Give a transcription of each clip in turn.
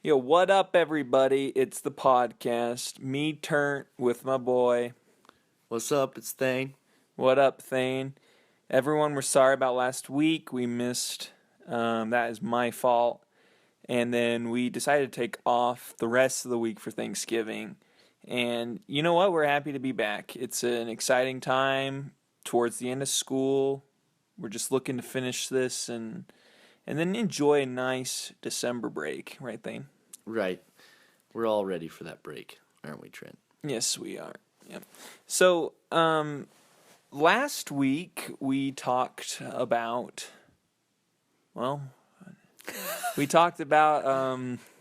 Yo, what up, everybody? It's the podcast. Me Turnt with my boy. What's up? It's Thane. What up, Thane? Everyone, we're sorry about last week. We missed. That is my fault. And then we decided to take off the rest of the week for Thanksgiving. And you know what? We're happy to be back. It's an exciting time towards the end of school. We're just looking to finish this and then enjoy a nice December break, right, Thane? Right. We're all ready for that break, aren't we, Trent? Yes, we are. Yep. So, last week we talked about,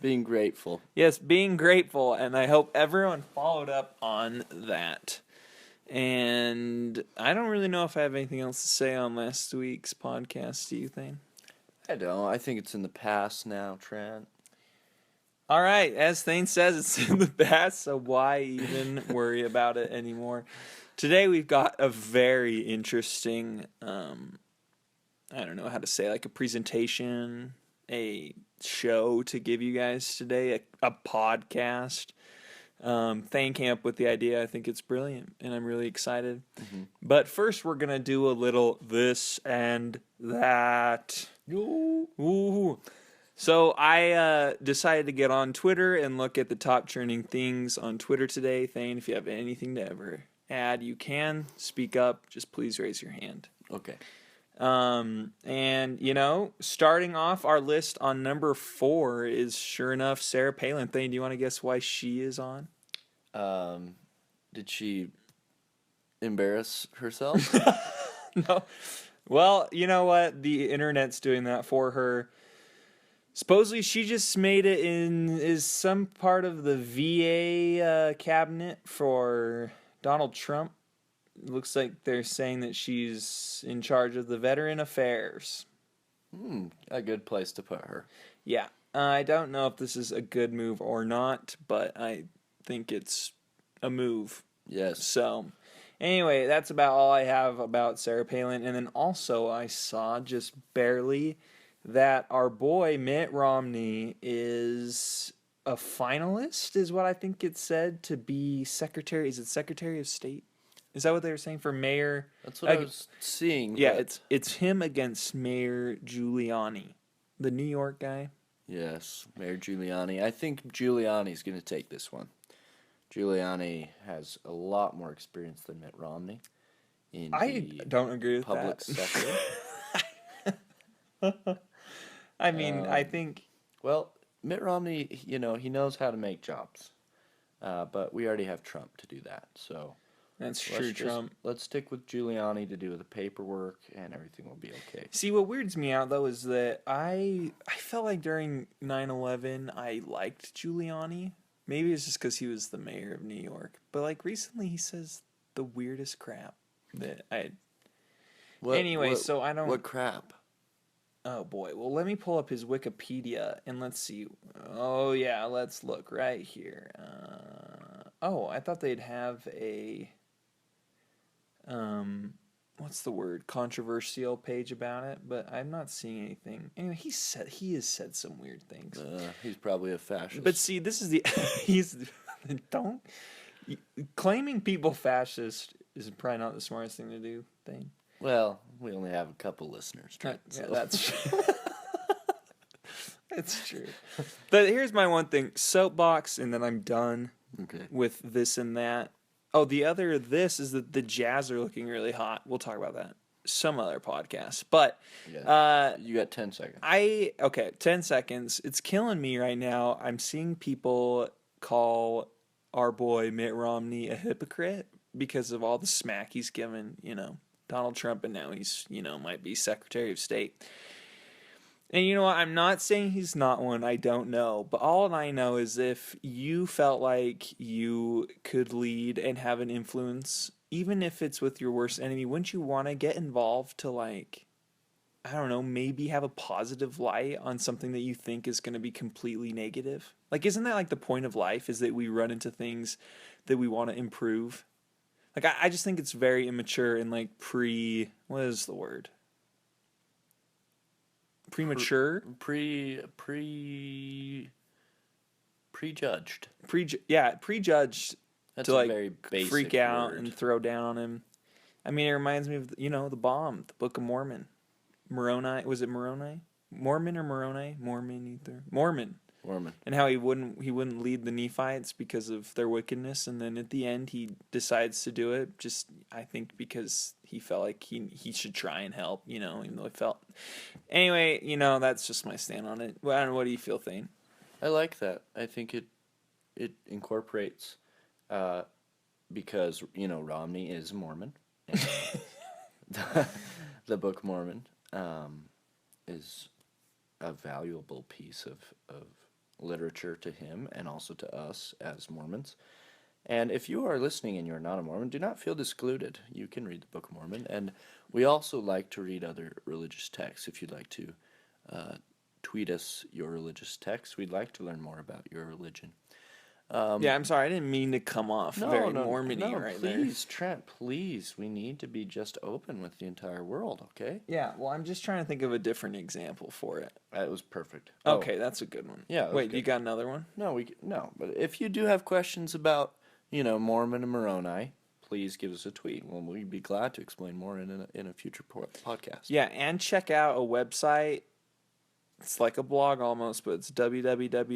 Being grateful. yes, being grateful, and I hope everyone followed up on that. And I don't really know if I have anything else to say on last week's podcast. Do you think? I don't. I think it's in the past now, Trent. All right, as Thane says, it's in the past, so why even worry about it anymore? Today we've got a very interesting, I don't know how to say, like a presentation, a show to give you guys today, a podcast. Thane came up with the idea. I think it's brilliant, and I'm really excited. Mm-hmm. But first, we're going to do a little this and that. Ooh. So I decided to get on Twitter and look at the top trending things on Twitter today. Thane, if you have anything to ever add, you can speak up. Just please raise your hand. Okay. And, you know, starting off our list on number 4 is, sure enough, Sarah Palin. Thane, do you want to guess why she is on? Did she embarrass herself? No. Well, you know what? The internet's doing that for her. Supposedly she just made it is some part of the VA cabinet for Donald Trump. It looks like they're saying that she's in charge of the Veteran Affairs. A good place to put her. Yeah. I don't know if this is a good move or not, but I think it's a move. Yes. So, anyway, that's about all I have about Sarah Palin. And then also I saw just barely that our boy Mitt Romney is a finalist, is what I think it said, to be Secretary. Is it Secretary of State? Is that what they were saying for mayor? That's what I was seeing. Yeah, it's him against Mayor Giuliani, the New York guy. Yes, Mayor Giuliani. I think Giuliani's going to take this one. Giuliani has a lot more experience than Mitt Romney in I don't agree with public that. sector. I mean, I think... Well, Mitt Romney, he knows how to make jobs. But we already have Trump to do that, so... That's true, Trump. Let's stick with Giuliani to do the paperwork, and everything will be okay. See, what weirds me out, though, is that I felt like during 9/11, I liked Giuliani. Maybe it's just because he was the mayor of New York. But, like, recently he says the weirdest crap that I... so I don't... What crap? Oh, boy. Well, let me pull up his Wikipedia, and let's see. Oh, yeah, let's look right here. I thought they'd have a... what's the word? Controversial page about it, but I'm not seeing anything. Anyway, he has said some weird things. He's probably a fascist. But see, this is claiming people fascist is probably not the smartest thing to do. Well, we only have a couple listeners, Trent. Yeah, that's true. That's true. But here's my one thing: soapbox, and then I'm done. Okay. With this and that. Oh, the other this is that the Jazz are looking really hot. We'll talk about that some other podcast. But you got 10 seconds. 10 seconds. It's killing me right now. I'm seeing people call our boy Mitt Romney a hypocrite because of all the smack he's given, Donald Trump, and now he's, might be Secretary of State. And you know what? I'm not saying he's not one. I don't know. But all I know is if you felt like you could lead and have an influence, even if it's with your worst enemy, wouldn't you want to get involved to, like, I don't know, maybe have a positive light on something that you think is going to be completely negative? Like, isn't that, like, the point of life, is that we run into things that we want to improve? Like, I just think it's very immature and, like, what is the word? Premature? Prejudged. Prejudged That's to a like very basic freak out word. and throw down on him. I mean, it reminds me of the bomb, the Book of Mormon. Moroni, was it Moroni? Mormon or Moroni? Mormon either. Mormon. Mormon. And how he wouldn't lead the Nephites because of their wickedness, and then at the end he decides to do it. Just I think because he felt like he should try and help, even though he felt. Anyway, that's just my stand on it. Well, I don't know, what do you feel, Thane? I like that. I think it incorporates, because Romney is Mormon. The Book of Mormon is a valuable piece of literature to him and also to us as Mormons. And if you are listening and you're not a Mormon, do not feel excluded. You can read the Book of Mormon. And we also like to read other religious texts. If you'd like to tweet us your religious texts, we'd like to learn more about your religion. Yeah, I'm sorry, I didn't mean to come off very Mormon-y right there. Please, Trent, please. We need to be just open with the entire world, okay? Yeah, well, I'm just trying to think of a different example for it. That was perfect. Okay, that's a good one. Yeah. Wait, good. you got another one? No, but if you do have questions about, Mormon and Moroni, please give us a tweet. Well, we'd be glad to explain more in a future podcast. Yeah, and check out a website. It's like a blog almost, but it's www.lds.org.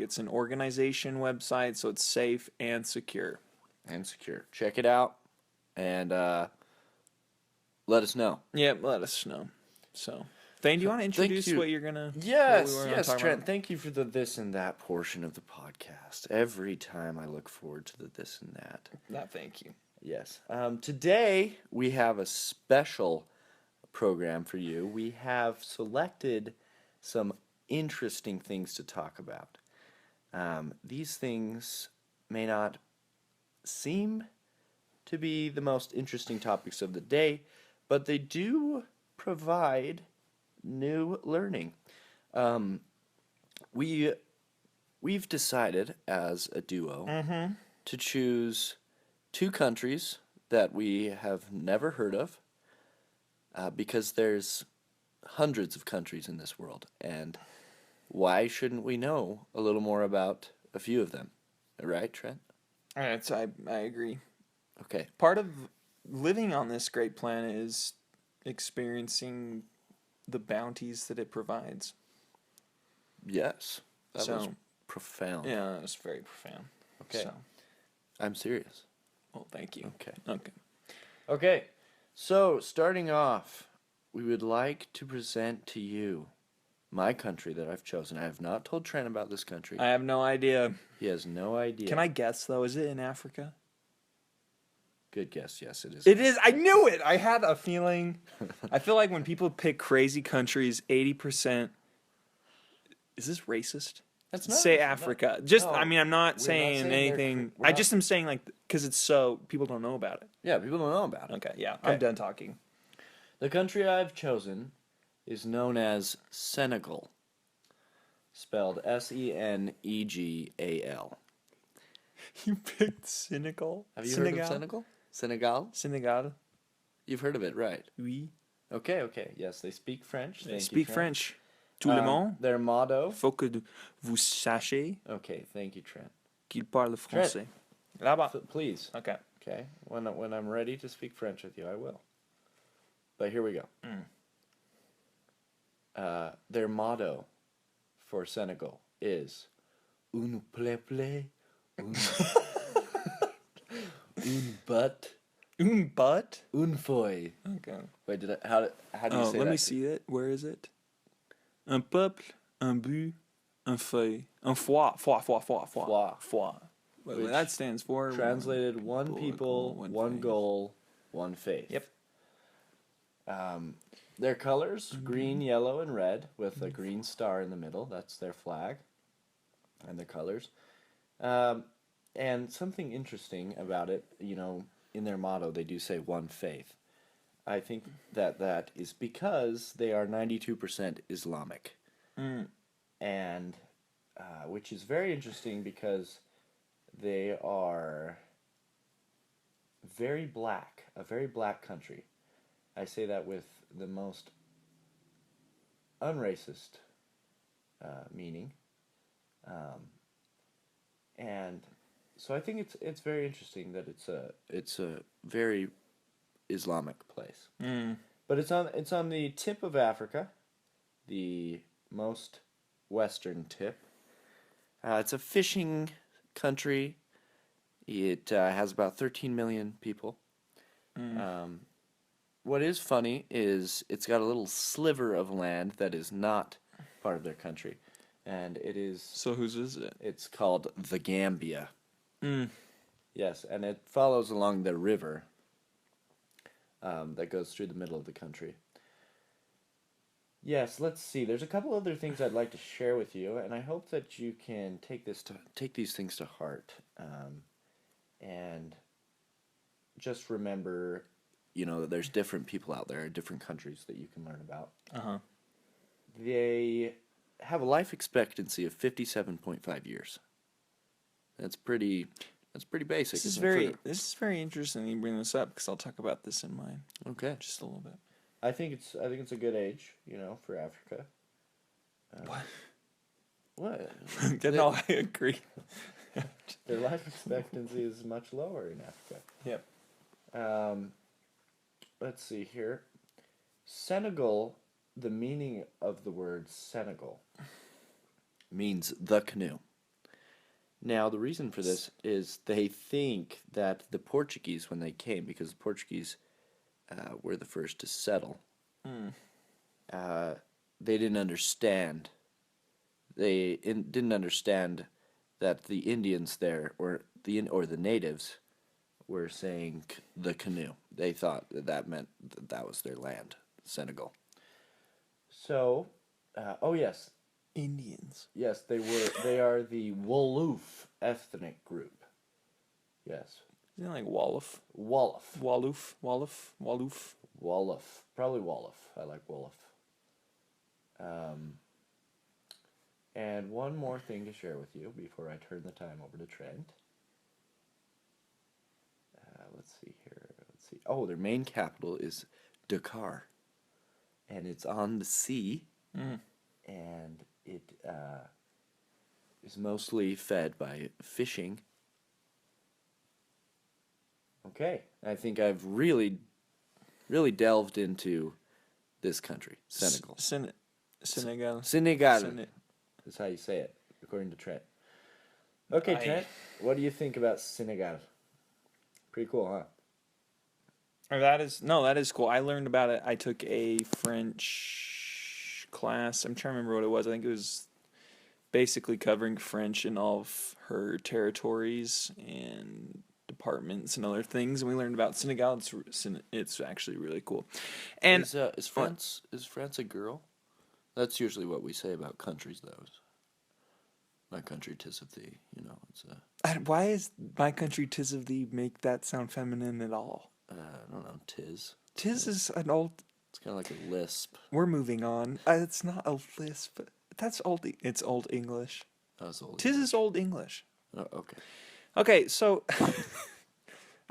It's an organization website, so it's safe and secure. Check it out, and let us know. Yeah, let us know. So, Thane, do you want to introduce what you're gonna? Yes, Trent. Thank you for the this and that portion of the podcast. Every time I look forward to the this and that. Thank you. Yes. Today we have a special program for you. We have selected some interesting things to talk about. These things may not seem to be the most interesting topics of the day, but they do provide new learning. We've decided as a duo to choose two countries that we have never heard of, because there's hundreds of countries in this world, and why shouldn't we know a little more about a few of them? Right, Trent? I agree. Okay. Part of living on this great planet is experiencing the bounties that it provides. Yes. That was profound. Yeah, it was very profound. Okay. So. I'm serious. Well, thank you. Okay. So, starting off, we would like to present to you my country that I've chosen. I have not told Trent about this country. I have no idea. He has no idea. Can I guess, though? Is it in Africa? Good guess. Yes, it is. It is. I knew it. I had a feeling. I feel like when people pick crazy countries, 80%. Is this racist? That's not. Say Africa. Just, no, I mean, I'm not saying anything. I just am saying, like, because it's so, people don't know about it. Yeah, people don't know about it. Okay, yeah. I'm done talking. The country I've chosen is known as Senegal. Spelled Senegal. You picked Senegal? Have you heard of Senegal? Senegal. You've heard of it, right? Oui. Okay. Yes, they speak French. They speak French. Tout le monde. Their motto. Faut que vous sachiez. Okay, thank you, Trent. Qu'il parle français. Là-bas. Please. Okay. Okay. When I'm ready to speak French with you, I will. But here we go. Their motto for Senegal is "Un peuple, un but, Un but? un foi." Okay. Wait, how do you say that? Let me see it. Where is it? Un peuple, un but, un feuille. Un foi. Foi. Well, that stands for... Translated, one people, one goal, one faith. Yep. Their colors, green, yellow, and red, with a green star in the middle. That's their flag and their colors. And something interesting about it, in their motto, they do say one faith. I think that is because they are 92% Islamic. And which is very interesting because they are very black, a very black country. I say that with the most unracist meaning. Um, and so I think it's very interesting that it's a very Islamic place. Mm. But it's on the tip of Africa, the most western tip. It's a fishing country. It has about 13 million people. Mm. Um, what is funny is it's got a little sliver of land that is not part of their country, and So whose is it? it's called the Gambia. Mm. Yes, and it follows along the river that goes through the middle of the country. Yes, let's see. There's a couple other things I'd like to share with you, and I hope that you can take these things to heart, and just remember, that there's different people out there, different countries that you can learn about. Uh-huh. They have a life expectancy of 57.5 years. That's pretty basic. This is very interesting you bring this up because I'll talk about this in mine. Okay. Just a little bit. I think it's a good age, for Africa. What? What? No, I agree. Their life expectancy is much lower in Africa. Yep. Let's see here. Senegal, the meaning of the word Senegal means the canoe. Now, the reason for this is they think that the Portuguese, when they came, because the Portuguese were the first to settle, they didn't understand. Didn't understand that the Indians there, or the natives, were saying the canoe. They thought that meant that was their land, Senegal. So, oh yes, Indians. yes, they are the Wolof ethnic group. Yes. Isn't it like Wolof? Wolof. Wolof. Probably Wolof. I like Wolof. And one more thing to share with you before I turn the time over to Trent. Let's see here. Oh, their main capital is Dakar. And it's on the sea. Mm. And it is mostly fed by fishing. Okay. I think I've really, really delved into this country, Senegal. Senegal. That's how you say it, according to Trent. Okay, Trent, what do you think about Senegal? Pretty cool, huh? That is cool. I learned about it. I took a French class. I'm trying to remember what it was. I think it was basically covering French in all of her territories and departments and other things. And we learned about Senegal. It's actually really cool. And is France a girl? That's usually what we say about countries, though. My country, 'tis of thee. It's a. Why is my country 'tis of thee make that sound feminine at all? I don't know. 'Tis. 'Tis is an old. It's kind of like a lisp. We're moving on. It's not a lisp. That's old. It's Old English. That's old. 'Tis is Old English. Oh, okay. Okay, so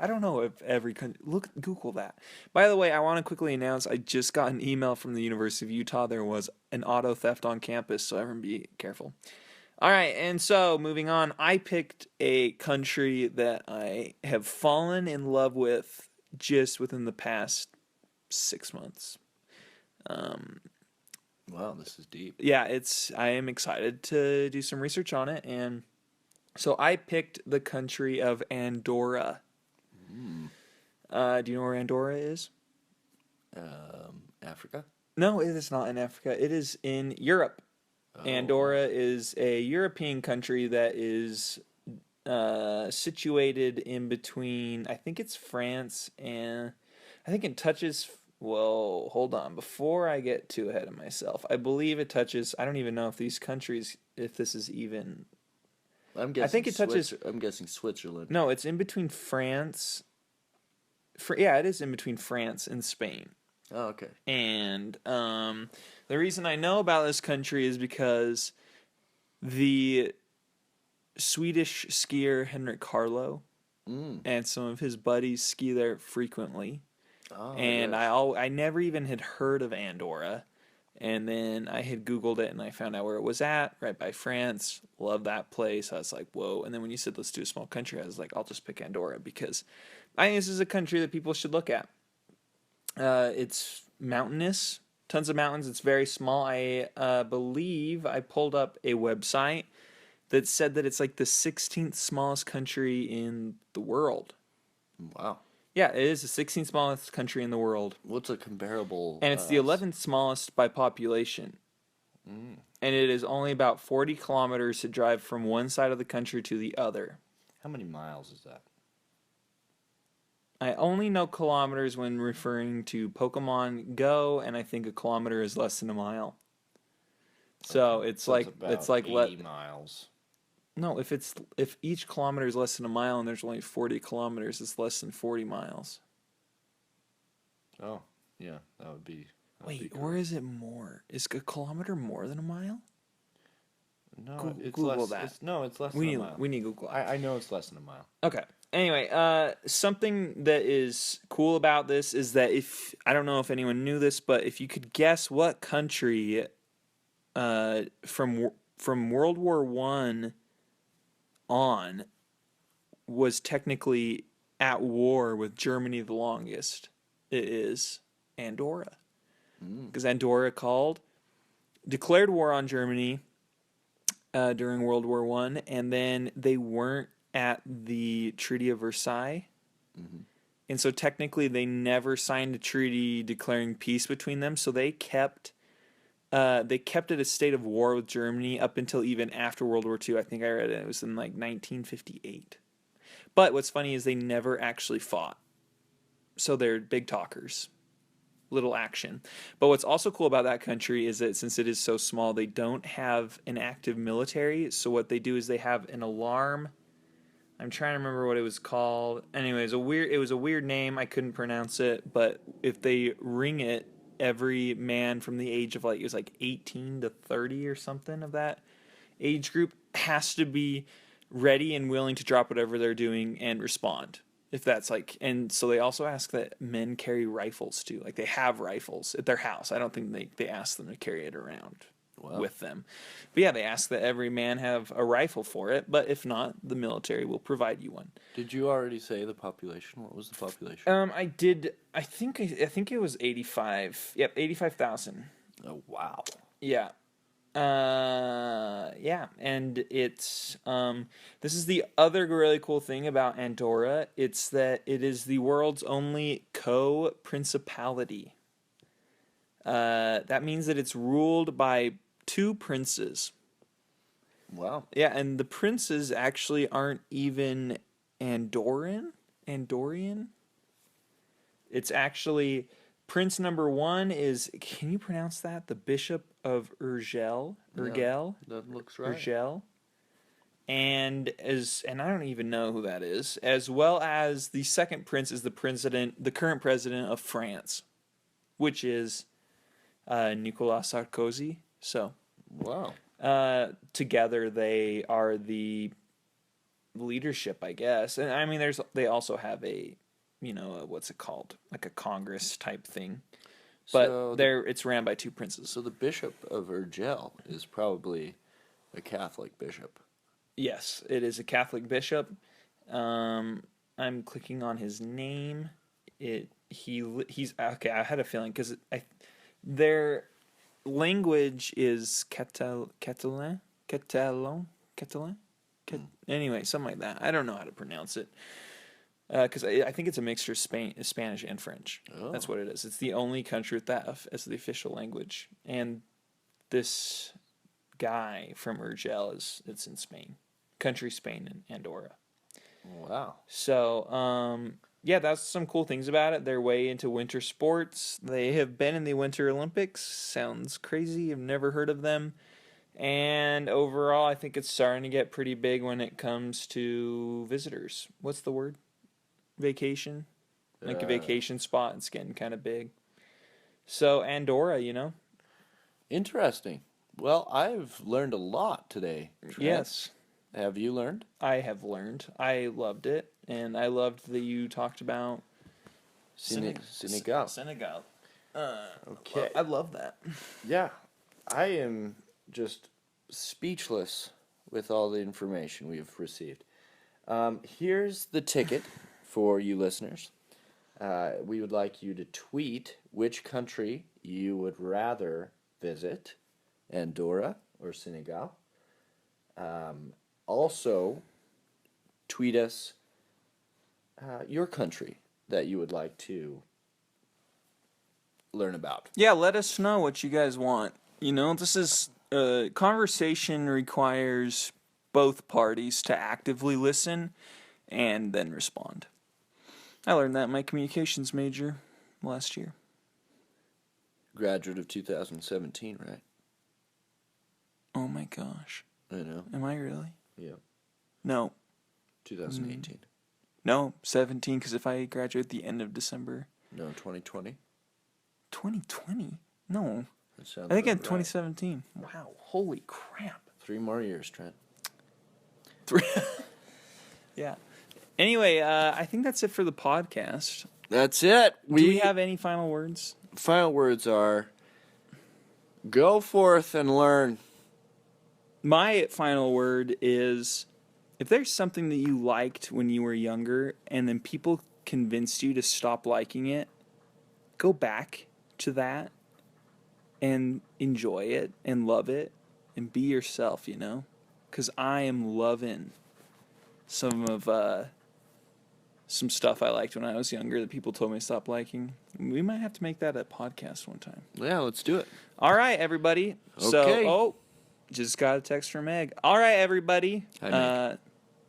I don't know if every country. Google that. By the way, I want to quickly announce I just got an email from the University of Utah. There was an auto theft on campus, so everyone be careful. All right, and so moving on, I picked a country that I have fallen in love with just within the past 6 months. Wow, this is deep. Yeah, I am excited to do some research on it, and so I picked the country of Andorra. Do you know where Andorra is? Africa? No, it is not in Africa. It is in Europe. Oh. Andorra is a European country that is situated in between, I think it's France and I think it touches, well, hold on. Before I get too ahead of myself, I believe it touches, I don't even know if these countries, if this is even, I'm guessing Switzerland. No, it's in between France. Yeah, it is in between France and Spain. Oh, okay. And the reason I know about this country is because the Swedish skier Henrik Harlow and some of his buddies ski there frequently. Oh, and yes. I never even had heard of Andorra And then I had Googled it and I found out where it was at, right by France. Love that place. I was like, whoa. And then when you said let's do a small country, I was like, I'll just pick Andorra because I think this is a country that people should look at. It's mountainous, tons of mountains. It's very small. I believe I pulled up a website that said that it's like the 16th smallest country in the world. Wow. Yeah, it is the 16th smallest country in the world. What's a comparable? And it's the 11th smallest by population. Mm. And it is only about 40 kilometers to drive from one side of the country to the other. How many miles is that? I only know kilometers when referring to Pokemon Go, and I think a kilometer is less than a mile. So Okay. it's So like about it's like 80 miles. No, if each kilometer is less than a mile and there's only 40 kilometers, it's less than 40 miles. Oh, yeah, that would be. Wait, or is it more? Is a kilometer more than a mile? No, it's Google less. that. It's less We than need a mile. we need Google. I know it's less than a mile. Okay. Anyway, something that is cool about this is that if I don't know if anyone knew this, but if you could guess what country, from World War I on, was technically at war with Germany the longest, it is Andorra, because Andorra declared war on Germany during World War I, and then they weren't at the Treaty of Versailles. Mm-hmm. And so technically they never signed a treaty declaring peace between them, so they kept it a state of war with Germany up until even after World War II. I think I read it was in like 1958. But what's funny is they never actually fought. So they're big talkers. Little action. But what's also cool about that country is that since it is so small, they don't have an active military. So what they do is they have an alarm. I'm trying to remember what it was called. Anyway, it was a weird name. I couldn't pronounce it, but if they ring it, every man from the age of it was like 18 to 30 or something of that age group has to be ready and willing to drop whatever they're doing and respond. If that's and so they also ask that men carry rifles too. Like they have rifles at their house. I don't think they ask them to carry it around with them. But yeah, they ask that every man have a rifle for it. But if not, the military will provide you one. Did you already say the population? What was the population? I did. I think it was 85. Yep, 85,000. Oh wow. Yeah. Yeah, and it's this is the other really cool thing about Andorra. It's that it is the world's only co-principality. That means that it's ruled by two princes. Wow. Yeah, and the princes actually aren't even Andorran. It's actually Prince number 1 is, can you pronounce that? The Bishop of Urgell? Yeah, that looks right. Urgell. And I don't even know who that is. As well as the second prince is the current president of France, which is Nicolas Sarkozy. So, wow. Together they are the leadership, I guess. And I mean, they also have a, what's it called? Like a Congress type thing. But so it's ran by two princes. So the Bishop of Urgell is probably a Catholic bishop. Yes, it is a Catholic bishop. I'm clicking on his name. He's okay. I had a feeling because their language is Catalan. Anyway, something like that. I don't know how to pronounce it. Because I think it's a mixture of Spanish and French. Oh. That's what it is. It's the only country with that as the official language. And this guy from Urgell it's in Spain. Country Spain and Andorra. Wow. So, yeah, that's some cool things about it. They're way into winter sports. They have been in the Winter Olympics. Sounds crazy. I've never heard of them. And overall, I think it's starting to get pretty big when it comes to visitors. What's the word? Vacation, like a vacation spot. It's getting kind of big. So Andorra, Interesting. Well, I've learned a lot today. Trent. Yes. Have you learned? I have learned. I loved it, and I loved that you talked about Senegal. Okay. I love that. Yeah, I am just speechless with all the information we've received. Here's the ticket for you listeners. We would like you to tweet which country you would rather visit, Andorra or Senegal. Also, tweet us your country that you would like to learn about. Yeah, let us know what you guys want. You know, this is conversation requires both parties to actively listen and then respond. I learned that in my communications major last year. Graduate of 2017, right? Oh my gosh. I know. Am I really? Yeah. No. 2018. No, 17, because if I graduate at the end of December. No, 2020. 2020? No. That sounds I think in about 2017. Wow. Holy crap. right. 3 more years, Trent. 3. Yeah. Anyway, I think that's it for the podcast. That's it. Do we have any final words? Final words are go forth and learn. My final word is if there's something that you liked when you were younger and then people convinced you to stop liking it, go back to that and enjoy it and love it and be yourself, you know? Because I am loving some stuff I liked when I was younger that people told me to stop liking. We might have to make that a podcast one time. Yeah, let's do it. All right, everybody. Okay. Just got a text from Meg. All right, everybody. Hi, Meg.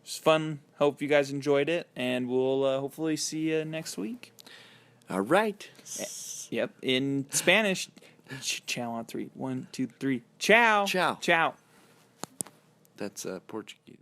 It's fun. Hope you guys enjoyed it, and we'll hopefully see you next week. All right. Yep. In Spanish, ciao on 3. 1, 2, 3. Ciao. Ciao. Ciao. That's Portuguese.